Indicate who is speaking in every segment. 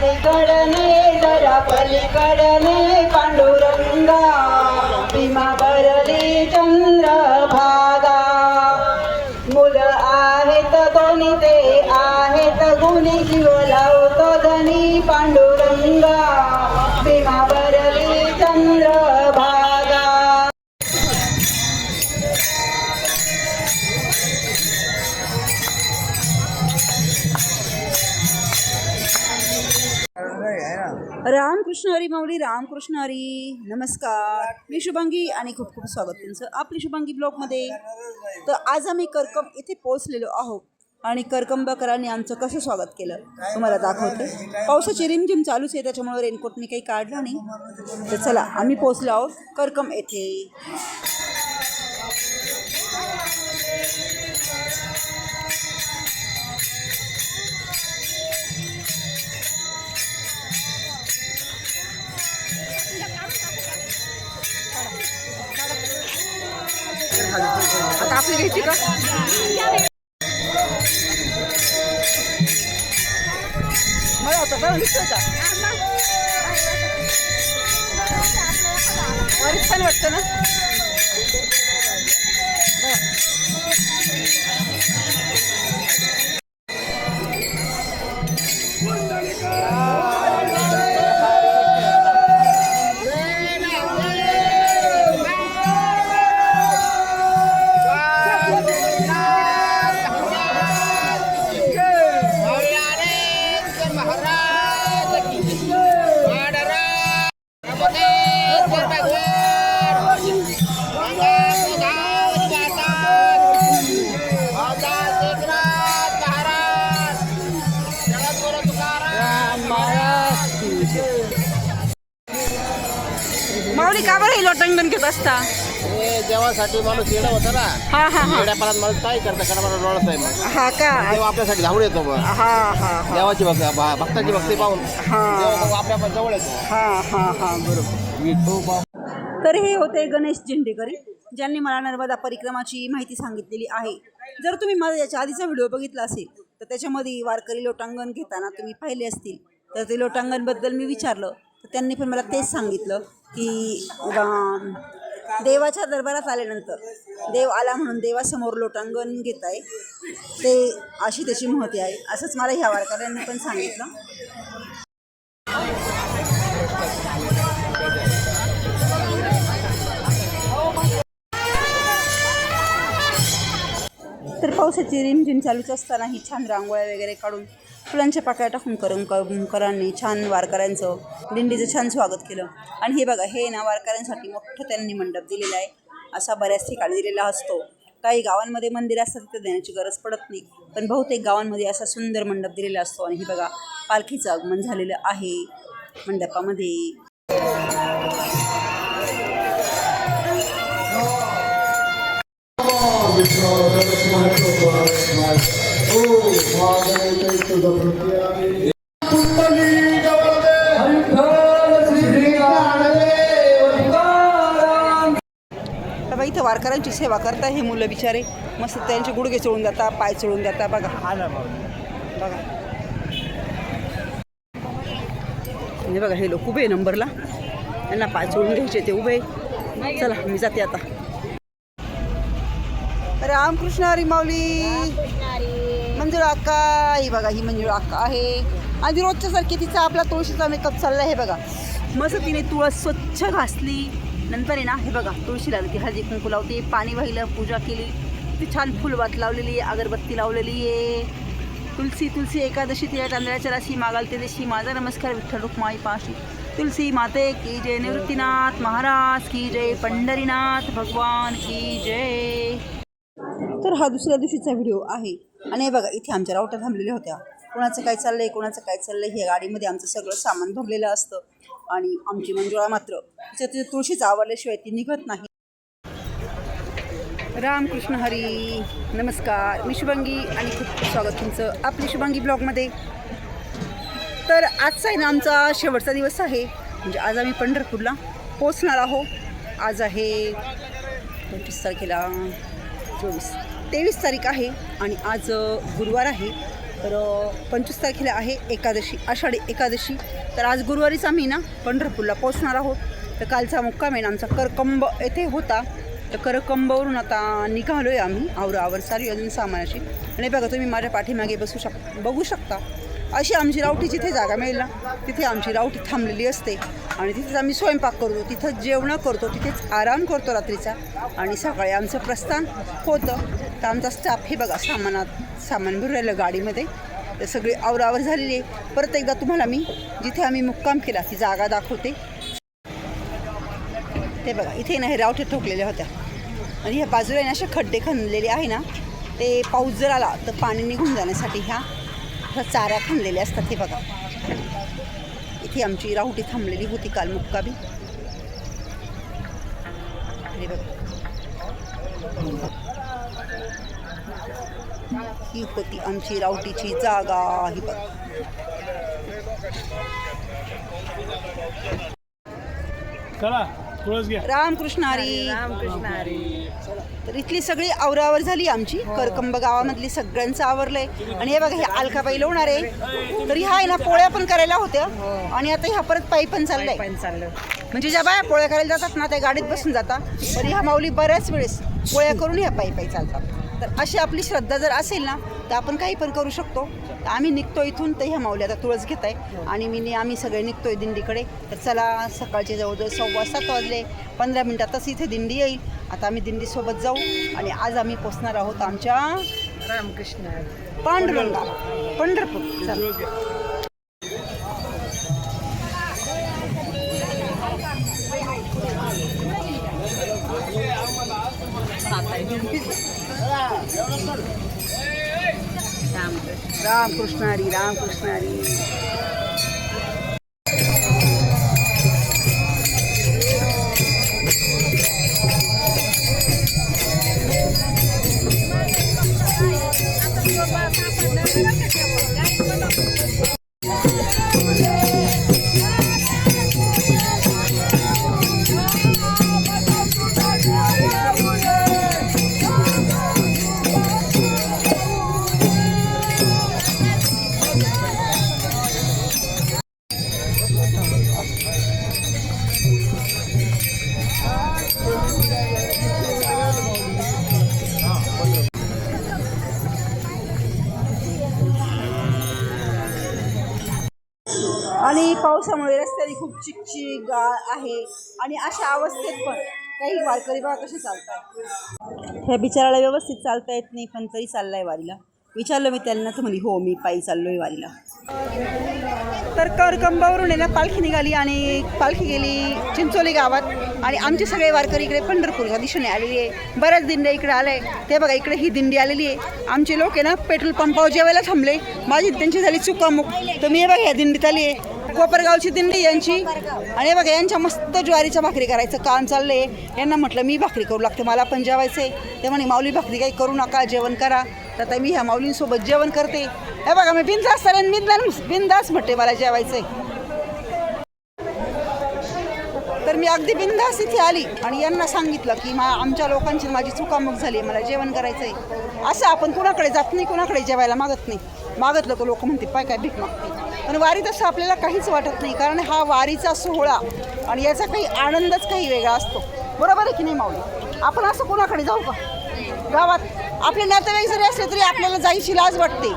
Speaker 1: पलीकडने जरा पलीकडने पांडुरंगा भीमा भरली चंद्रभागा मुलं आहेत दोन्ही ते आहेत गुणी जीव लावतो धनी पांडुरंगा भीमा भरली चंद्रभागा. रामकृष्ण हरी माऊली, रामकृष्ण हरी. नमस्कार, मी शुभांगी आणि खूप खूप स्वागत तुमचं आपली शुभांगी ब्लॉगमध्ये. तर आज आम्ही करकम इथे पोहोचलेलो आहोत आणि करकंबकरांनी आमचं कसं स्वागत केलं तुम्हाला दाखवते. पावसाची रिमझिम चालूच आहे त्याच्यामुळे रेनकोट मी काही काढला नाही. तर चला आम्ही पोहोचलो आहोत करकम येथे. आता आपली घ्यायची का? मला होतं बरं दिसतोय का? बरीच छान वाटतं ना. माऊली का बरं लोटंगण घेत असता?
Speaker 2: देवासाठी माणूस येणं होतं ना.
Speaker 1: हा हा हा.
Speaker 2: येण्यापर्यंत माणूस काय करतं कारण मला डोळत आहे मग
Speaker 1: हा का?
Speaker 2: देव आपल्यासाठी धावून येतो मग.
Speaker 1: हा हा हा.
Speaker 2: देवाची भक्ताची भक्ती पाहून देव आपल्या जवळ येतो.
Speaker 1: हा हा हा बरोबर. तर हे होते गणेश झेंडेकरी ज्यांनी मला नर्मदा परिक्रमाची माहिती सांगितलेली आहे. जर तुम्ही माझा याच्या आधीचा व्हिडिओ बघितला असेल तर त्याच्यामध्ये वारकरी लोटांगण घेताना तुम्ही पाहिले असतील. तर ते लोटांगणबद्दल मी विचारलं तर त्यांनी पण मला तेच सांगितलं की देवाच्या दरबारात आल्यानंतर देव आला म्हणून देवासमोर लोटांगण घेत आहे ते अशी त्याची महती आहे. असंच मला ह्या वारकऱ्यांनी पण सांगितलं. तर पावसाची रिमझिम चालूच असतानाही छान रांगोळ्या वगैरे काढून फुलांच्या पाकळ्या टाकून करंकरांनी छान वारकऱ्यांचं दिंडीचं छान स्वागत केलं. आणि हे बघा हे ना वारकऱ्यांसाठी मोठं त्यांनी मंडप दिलेला आहे. असा बऱ्याच ठिकाणी दिलेला असतो. काही गावांमध्ये मंदिर असतात तिथे देण्याची गरज पडत नाही पण बहुतेक गावांमध्ये असा सुंदर मंडप दिलेला असतो. आणि हे बघा पालखीचं आगमन झालेलं आहे मंडपामध्ये. इथं वारकऱ्यांची सेवा करता हे मुलं बिचारे मस्त त्यांचे गुडघे चोळून जातात, पाय चोळून जातात. बघा बघा हे बघा हे लोक उभे नंबरला त्यांना पाय चोळून घ्यायचे ते उभे. चला मी जाते आता. रामकृष्ण हरी माऊली. मंजुळा अक्का ही बघा ही मंजुळा अक्का आहे आणि रोजच्यासारखी तिचा आपला तुळशीचा मेकअप चालला आहे. बघा मस्त तिने तुळस स्वच्छ घासली. नंतर आहे ना हे बघा तुळशीला ती हळदी कुंकू लावते, पाणी वाहिलं, पूजा केली, ती छान फुलवात लावलेली आहे, अगरबत्ती लावलेली आहे. तुलसी तुलसी एकादशी तिला तांदळाच्या राशी मागालते देशी माझा नमस्कार विठ्ठल रुक्माई पाशी. तुलसी माते की जय, निवृत्तीनाथ महाराज की जय, पंढरीनाथ भगवान की जय. तर हा दुसऱ्या दिवशीचा व्हिडिओ आहे. आणि हे बघा इथे आमच्या रावट्या थांबलेल्या होत्या. कोणाचं काय चाललंय कोणाचं काय चाललंय हे गाडीमध्ये आमचं सगळं सामान भरलेलं असतं. आणि आमची मंजुळा मात्र तिच्या तुळशीचं आवडल्याशिवाय ती निघत नाही. रामकृष्ण हरी. नमस्कार, मी शुभांगी आणि खूप स्वागत तुमचं आपली शुभांगी ब्लॉगमध्ये. तर आजचा आहे ना आमचा शेवटचा दिवस आहे. म्हणजे आज आम्ही पंढरपूरला पोचणार आहोत. आज आहे 25 तारखेला 23 तारीख आहे आणि आज गुरुवार आहे. तर 25 तारखेला आहे एकादशी, आषाढी एकादशी. तर आज गुरुवारीच आम्ही ना पंढरपूरला पोहोचणार आहोत. तर कालचा मुक्काम आहे ना आमचा करकंब येथे होता. तर करकंबवरून आता निघालो आहे आम्ही. आवरावर चालू अजून सामानाची. आणि बघा तुम्ही माझ्या पाठीमागे बघू शकता. अशी आमची रावटी जिथे जागा मिळेल ना तिथे आमची रावटी थांबलेली असते. आणि तिथेच आम्ही स्वयंपाक करतो, तिथं जेवण करतो, तिथेच आराम करतो रात्रीचा. आणि सकाळी आमचं प्रस्थान होतं. तर आमचा स्टाफ हे बघा सामान भरून राहिलं गाडीमध्ये. तर सगळी आवरावर झालेली आहे. परत एकदा तुम्हाला मी जिथे आम्ही मुक्काम केला ती जागा दाखवते. ते बघा इथे ना हे रावठे ठोकलेल्या होत्या. आणि ह्या बाजूला ना असे खड्डे खणलेले आहे ना, ते पाऊस जर आला तर पाणी निघून जाण्यासाठी ह्या चाऱ्या खणलेल्या असतात. हे बघा इथे आमची राहुटी थांबलेली होती काल मुक्कामी. हे बघा ही होती आमची रावटीची जागा. ही बघा रामकृष्ण हरी. तर इथली सगळी आवरावर झाली आमची. करकंब गावामधली सगळ्यांचं आवरलंय. आणि हे बघा हे अलकाबाई लोणार आहे. तर ह्या आहे ना पोळ्या पण करायला होत्या. आणि आता ह्या परत पायी पण चाललंय. म्हणजे ज्या बाया पोळ्या करायला जातात ना त्या गाडीत बसून जातात. तर ह्या माऊली बऱ्याच वेळेस पोळ्या करून ह्या पायी चालतात. तर अशी आपली श्रद्धा जर असेल ना तर आपण काही पण करू शकतो. तर आम्ही निघतो इथून. तर ह्या माऊली आता तुळस घेत आहे आणि आम्ही सगळे निघतोय दिंडीकडे. तर चला सकाळचे जवळजवळ 6:15 वाजले. 15 मिनिटातच इथे दिंडी येईल. आता आम्ही दिंडीसोबत जाऊ. आणि आज आम्ही पोचणार आहोत आमच्या
Speaker 3: रामकृष्ण
Speaker 1: पांडुरंगा पंढरपूर. चला रामकृष्ण हरी. रामकृष्ण हरी. आणि पावसामुळे रस्त्याने खूप चिकचिक गाळ आहे. आणि अशा अवस्थेत पण काही वारकरी बघा कसे चालतात. ह्या बिचाराला व्यवस्थित चालता येत नाही पण तरी चाललाय वारीला. विचारलं मी त्यांना तर म्हणे हो मी पायी चाललोय वारीला. तर करकंबावरून आहे ना पालखी निघाली आणि पालखी गेली चिंचोली गावात. आणि आमचे सगळे वारकरी इकडे पंढरपूरच्या दिशेने आलेली आहे. बऱ्याच दिंड्या इकडे आल्या आहे. ते बघा इकडे ही दिंडी आलेली आहे. आमचे लोक आहे ना पेट्रोल पंपावर जेवायला थांबले. माझी त्यांची झाली चुकामुक. तर मी बघा ह्या दिंडीत आली आहे. कोपरगावची दिंडी यांची. आणि बघा यांच्या मस्त ज्वारीच्या भाकरी करायचं काम चाललंय. यांना म्हटलं मी भाकरी करू लागते मला पण जेवायचं आहे. ते म्हणे माऊली भाकरी काही करू नका जेवण करा. तर आता मी ह्या माऊलींसोबत जेवण करते. हे बघा मी बिंदास म्हटते मला जेवायचं आहे. तर मी अगदी बिंदास इथे आली आणि यांना सांगितलं की आमच्या लोकांची माझी चुकामुक झाली आहे मला जेवण करायचं आहे. असं आपण कुणाकडे जात नाही कुणाकडे जेवायला मागत नाही. मागतलं तर लोक म्हणते पाय काय भीक मागते. पण वारीत असं आपल्याला काहीच वाटत नाही कारण हा वारीचा सोहळा आणि याचा काही आनंदच काही वेगळा असतो. बरोबर आहे की नाही माऊली. आपण असं कोणाकडे जाऊ का. गावात आपले नातेवाईक जरी असले तरी आपल्याला जायची लाज वाटते.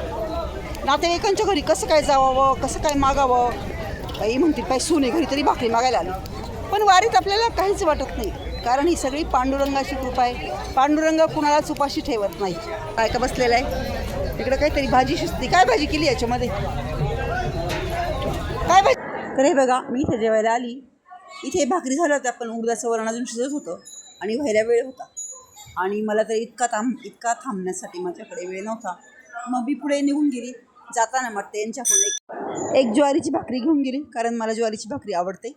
Speaker 1: नातेवाईकांच्या घरी कसं काय जावावं कसं काय मागावं. काही म्हणतील पाय सुने घरी तरी भाकरी मागायला आली. पण वारीत आपल्याला काहीच वाटत नाही कारण ही सगळी पांडुरंगाची कृपा आहे. पांडुरंग कुणालाच उपाशी ठेवत नाही. काय का बसलेला आहे इकडे काहीतरी भाजी शिजते. काय भाजी केली याच्यामध्ये काय भाजी. तर हे बघा मी इथे जेवायला आली. इथे भाकरी झालं होतं पण उडदाचं वरण अजून शिजत होतं आणि व्हायला वेळ होता. आणि मला तर इतका थांबण्यासाठी माझ्याकडे वेळ नव्हता. मग मी पुढे निघून गेली. जाताना म्हटते यांच्याकडून एक ज्वारीची भाकरी घेऊन गेली कारण मला ज्वारीची भाकरी आवडते.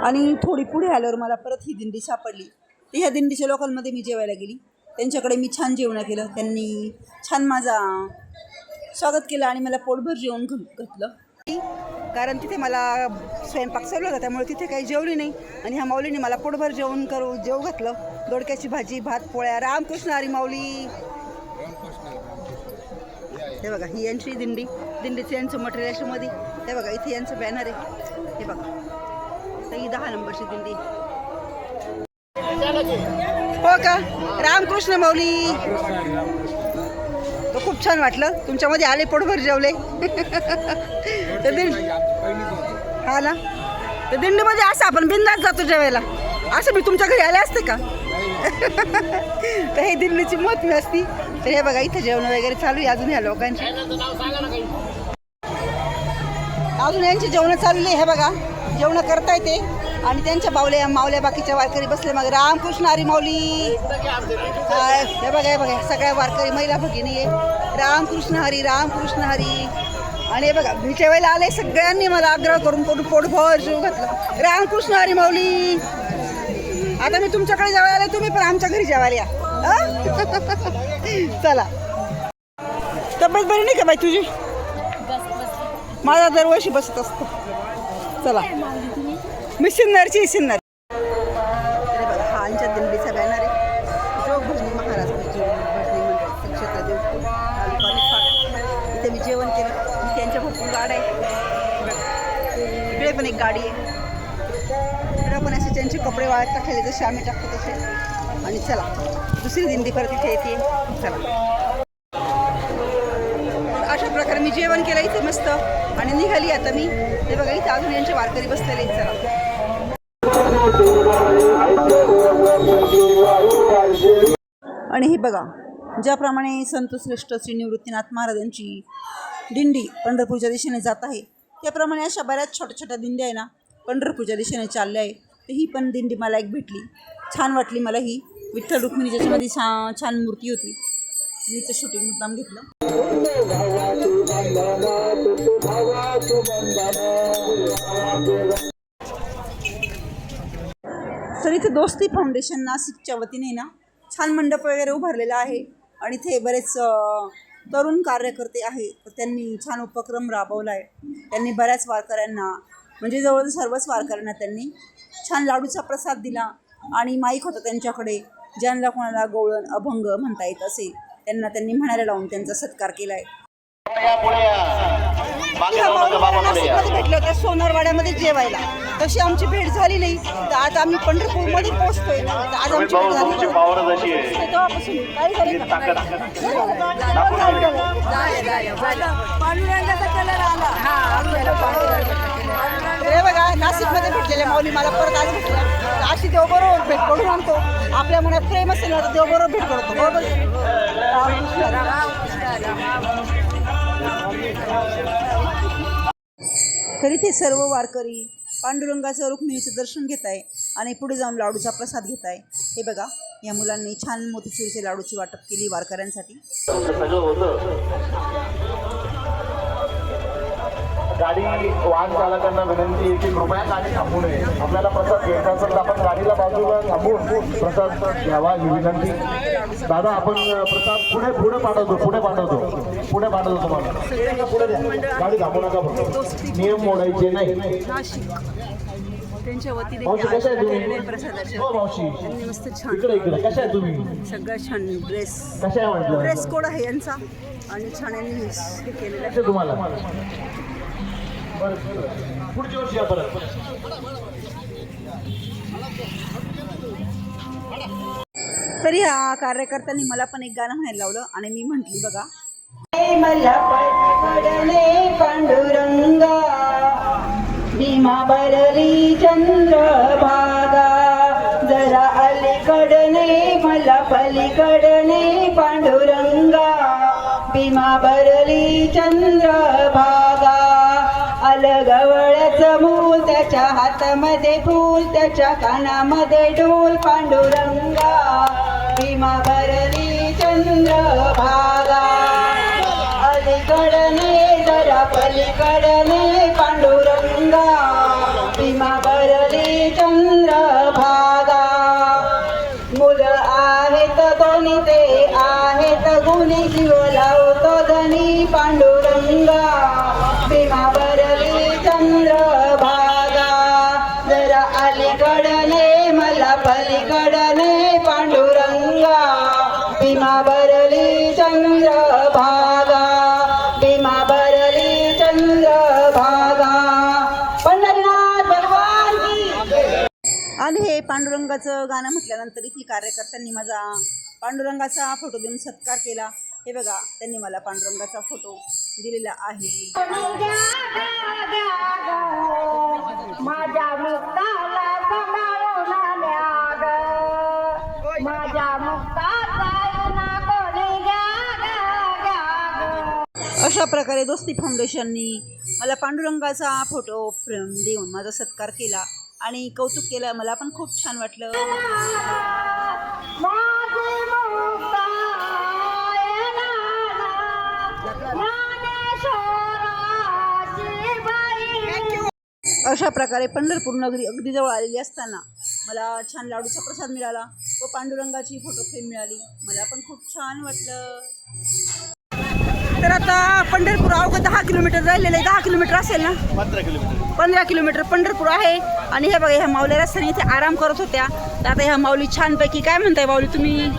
Speaker 1: आणि थोडी पुढे आल्यावर मला परत ही दिंडी सापडली. तर ह्या दिंडीच्या लोकांमध्ये मी जेवायला गेली. त्यांच्याकडे मी छान जेवण केलं. त्यांनी छान माझा स्वागत केलं आणि मला पोटभर जेवण घातलं. कारण तिथे मला स्वयंपाक चालू होता त्यामुळे तिथे काही जेवली नाही. आणि ह्या माऊलीने मला पोटभर जेव घातलं. दोडक्याची भाजी भात पोळ्या. रामकृष्ण हरी माऊली. हे बघा ही यांची दिंडी, दिंडीचं यांचं मटेरियल मध्ये. हे बघा इथे यांचं बॅनर आहे. हे बघा तर ही 10 नंबरची दिंडी. हो का, रामकृष्ण माऊली. तो खूप छान वाटलं तुमच्यामध्ये आले, पोटभर जेवले. तर हा ना, तर दिंडीमध्ये असं आपण बिंदास जातो जेवायला. असं मी तुमच्या घरी आले असते का? तर हे दिंडीची महत्व असती. तर हे बघा इथे जेवण वगैरे चालू आहे अजून ह्या लोकांची. अजून यांची जेवण चालू आहे. हे बघा जेवण करता येते आणि त्यांच्या मावल्या बाकीच्या वारकरी बसले. मग रामकृष्ण हरी माऊली. हे बघा, हे बघा सगळ्या वारकरी महिला भगिनी आहे. रामकृष्ण रामकृष्ण हरी. आणि हे बघा मी जेवायला आले, सगळ्यांनी मला आग्रह करून पोटभर जेव घातलं. रामकृष्ण हरी माऊली. आता मी तुमच्याकडे जेवायला आले, तुम्ही पण आमच्या घरी जेवायला या. चला. तब्येत बरी नाही का बाई तुझी? माझा दरवर्षी बसत असतो. चला मी सिन्नरची. बघा हा आमच्या दिंडीचा बॅनर आहे. जोग भजनी महाराज भजनी मंडळ क्षेत्र देव. इथे मी जेवण केलं. मी त्यांच्या भरपूर गाड्या आहे. इकडे पण एक गाडी आहे. इकडे पण असे त्यांचे कपडे वाळत टाकलेले जसे आम्ही टाकतो तसे. आणि चला दुसरी दिंडी परत इथे येते. चला अशा प्रकारे मी जेवण केलं इथे मस्त आणि निघाली आता मी. हे बघा इथे अजून यांचे वारकरी बसलेले. चला आणि हे बघा ज्याप्रमाणे संतश्रेष्ठ श्री निवृत्तीनाथ महाराजांची दिंडी पंढरपूरच्या दिशेने जात आहे, त्याप्रमाणे अशा बऱ्याच छोट्या छोट्या दिंड्या आहे ना पंढरपूरच्या दिशेने चालल्या आहे. तर ही पण दिंडी मला एक भेटली, छान वाटली मला ही. विठ्ठल रुक्मिणी ज्याच्यामध्ये छान मूर्ती होती. मीचं शूटिंग मुद्दाम घेतलं. तर इथे दोस्ती फाउंडेशन नाशिकच्या वतीने ना छान मंडप वगैरे उभारलेला आहे आणि इथे बरेच तरुण कार्यकर्ते आहेत. तर त्यांनी छान उपक्रम राबवला आहे. त्यांनी बऱ्याच वारकऱ्यांना म्हणजे जवळजवळ सर्वच वारकऱ्यांना त्यांनी छान लाडूचा प्रसाद दिला आणि माईक होता त्यांच्याकडे. ज्यांना कोणाला गवळण अभंग म्हणता येत असेल त्यांना त्यांनी म्हणायला लावून त्यांचा सत्कार केला आहे. नाशिकमध्ये भेटले होते सोनारवाड्यामध्ये जेवायला, तशी आमची भेट झाली नाही. तर आज आम्ही पंढरपूरमध्ये पोहोचतोय. आज आमची भेट झाली तेव्हापासून काही झाली हे बघा नाशिकमध्ये भेटलेल्या माऊली मला परत आज भेटल्या. अशी देवबरोबर भेट करून आणतो. आपल्या मनात प्रेम असेल ना तर देवबरोबर भेट करतो. बरोबर. तरी ते सर्व वारकरी पांडुरंगाचं रुक्मिणीचं दर्शन घेत आहे आणि पुढे जाऊन लाडूचा प्रसाद घेत आहे. हे बघा या मुलांनी छान मोतीचूरचे लाडूची वाटप केली वारकऱ्यांसाठी.
Speaker 3: गाडी वाहन चालकांना विनंती आहे की कृपया गाडी थांबू नये. आपल्याला प्रसाद घ्यायचा असेल तर आपण गाडीला बाजूला थांबून प्रसाद घ्यावा ही विनंती. दादा आपण प्रसाद पुढे पाठवतो तुम्हाला. पुढे द्या, गाडी थांबू नका. नियम मोडायचे नाही.
Speaker 1: त्यांच्या वतीने
Speaker 3: कशा आहे तुम्ही?
Speaker 1: प्रसादाचे
Speaker 3: मावशी
Speaker 1: मस्त छान
Speaker 3: इकडे कशा आहे तुम्ही?
Speaker 1: सगळं छान ड्रेस
Speaker 3: कशा आहे म्हटलं?
Speaker 1: ड्रेस कोड आहे यांचा आणि छान यांनी हे केलेलं आहे.
Speaker 3: तुम्हाला पुढच्या वर्षी या परत.
Speaker 1: तरी ह्या कार्यकर्त्यांनी मला पण एक गाणं म्हणायला लावलं आणि मी म्हटली बघा. मला पडले पांडुरंगा भीमा भरली चंद्रभागा जरा अलीकडने मला पलीकडने पांडुरंगा भीमा भरली चंद्रभागा अलगवळ्याचं मूल त्याच्या हातामध्ये फूल त्याच्या कानामध्ये डोल पांडुरंगा भीमा भरली चंद्रभागा अलीकडने जरा पलीकडने पांडुरंगा भीमा भरली चंद्रभागा मुलं आहेत दोन्ही ते आहेत गुणी जीव लावतो धनी पांडुरंगा भीमा भरली चंद्रभागा जरा अलीकडने मला पलीकडने पांडुरंगा भीमा भरली चंद्रभागा आणि हे पांडुरंगाचं गाणं म्हटल्यानंतर इथे कार्यकर्त्यांनी माझा पांडुरंगाचा फोटो देऊन सत्कार केला. हे बघा, त्यांनी मला पांडुरंगाचा फोटो दिलेला आहे.
Speaker 4: माझ्या मुक्ताला सांभाळून आल्या ग, माझ्या मुक्ताचा ना कोणी घ्या.
Speaker 1: अशा प्रकारे दोस्ती फाउंडेशननी मला पांडुरंगाचा फोटो फ्रेम देऊन माझा सत्कार केला आणि कौतुक केलं. मला पण खूप छान वाटलं.
Speaker 4: माझी मुक्ता
Speaker 1: अशा प्रकारे पंढरपूर नगरी अगदी जवळ आलेली असताना मला छान लाडूचा प्रसाद मिळाला व पांडुरंगाची फोटो फ्रेम मिळाली. मला पण खूप छान वाटलं. तर आता पंढरपूर अवघं 10 किलोमीटर राहिलेलं आहे. 10 किलोमीटर असेल ना, 15 किलोमीटर पंढरपूर आहे. आणि हे बघा, ह्या माऊल्या रस्त्याने इथे आराम करत होत्या. तर आता ह्या माऊली छानपैकी, काय म्हणताय माऊली तुम्ही?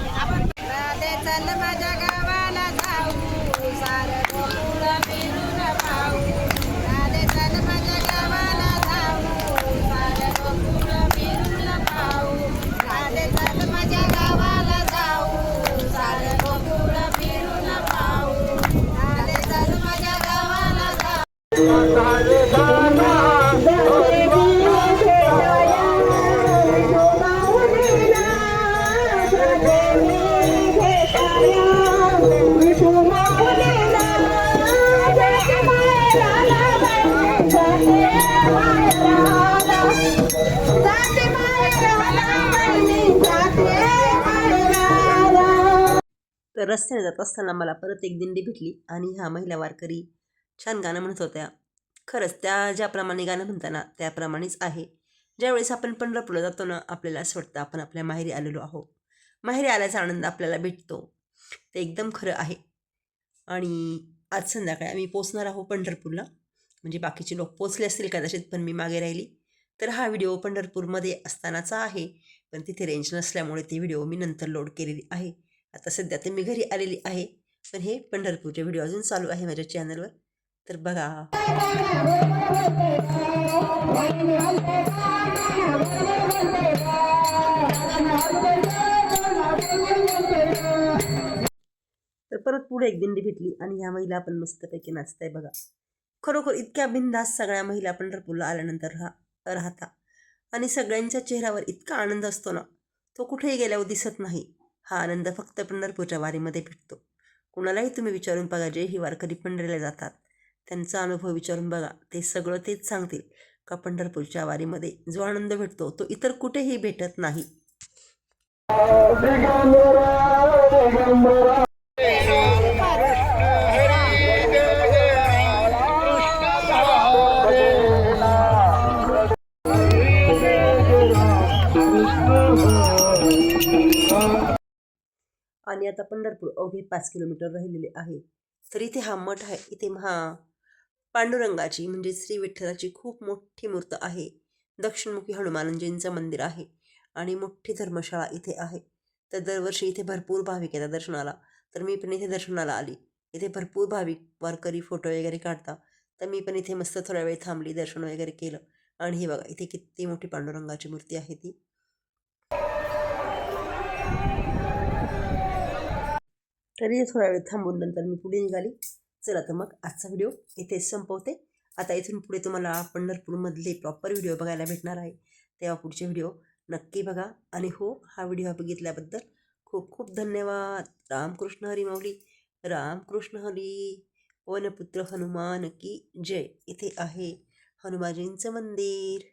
Speaker 1: तर रस्त्याने जात असताना मला परत एक दिंडी भेटली आणि ह्या महिला वारकरी छान गाणं म्हणत होत्या. खरंच त्या ज्याप्रमाणे गाणं म्हणताना त्याप्रमाणेच आहे. ज्यावेळेस आपण पंढरपूरला जातो ना, आपल्याला असं वाटतं आपण आपल्या माहेरी आलेलो आहोत. माहेरी आल्याचा आनंद आपल्याला भेटतो, ते एकदम खरं आहे. आणि आज संध्याकाळी आम्ही पोचणार आहोत पंढरपूरला. म्हणजे बाकीचे लोक पोचले असतील कदाचित, पण मी मागे राहिली. तर हा व्हिडिओ पंढरपूरमध्ये असतानाचा आहे, पण तिथे रेंज नसल्यामुळे ती व्हिडिओ मी नंतर लोड केलेली आहे. आता सध्या तर मी घरी आलेली आहे, पण हे पंढरपूरचे व्हिडिओ अजून चालू आहे माझ्या चॅनलवर, तर बघा. तर परत पुढे एक दिंडी भेटली आणि ह्या महिला आपण मस्तपैकी नाचताय बघा. खरोखर इतक्या बिनधास्त सगळ्या महिला पंढरपूरला आल्यानंतर राहता आणि सगळ्यांच्या चेहऱ्यावर इतका आनंद असतो ना, तो कुठेही गेल्यावर दिसत नाही. हा आनंद फक्त पंढरपूरच्या वारीमध्ये भेटतो. कुणालाही तुम्ही विचारून बघा, जे ही वारकरी पंढरीला जातात त्यांचा अनुभव विचारून बघा, ते सगळं तेच सांगतील का पंढरपूरच्या वारीमध्ये जो आनंद भेटतो तो इतर कुठेही भेटत नाही. आणि आता पंढरपूर अवघे 5 किलोमीटर राहिलेले आहे. तर इथे हा मठ आहे. इथे पांडुरंगाची म्हणजे श्री विठ्ठलाची खूप मोठी मूर्त आहे. दक्षिणमुखी हनुमानजींचं मंदिर आहे आणि मोठी धर्मशाळा इथे आहे. तर दरवर्षी इथे भरपूर भाविक येतात दर्शनाला. तर मी पण इथे दर्शनाला आली. इथे भरपूर भाविक वारकरी फोटो वगैरे काढतात. तर मी पण इथे मस्त थोड्या वेळ थांबली, दर्शन वगैरे केलं. आणि हे बघा, इथे किती मोठी पांडुरंगाची मूर्ती आहे ती. तरी थोडा वेळ थांबून नंतर मी पुढे निघाली. चला तर मग आजचा व्हिडिओ इथेच संपवते. आता इथून पुढे तुम्हाला पंढरपूरमधले प्रॉपर व्हिडिओ बघायला भेटणार आहे. तेव्हा पुढचे व्हिडिओ नक्की बघा. आणि हो, हा व्हिडिओ बघितल्याबद्दल खूप खूप धन्यवाद. रामकृष्ण हरी माऊली, रामकृष्ण हरी. वनपुत्र हनुमान की जय. इथे आहे हनुमानजींचं मंदिर.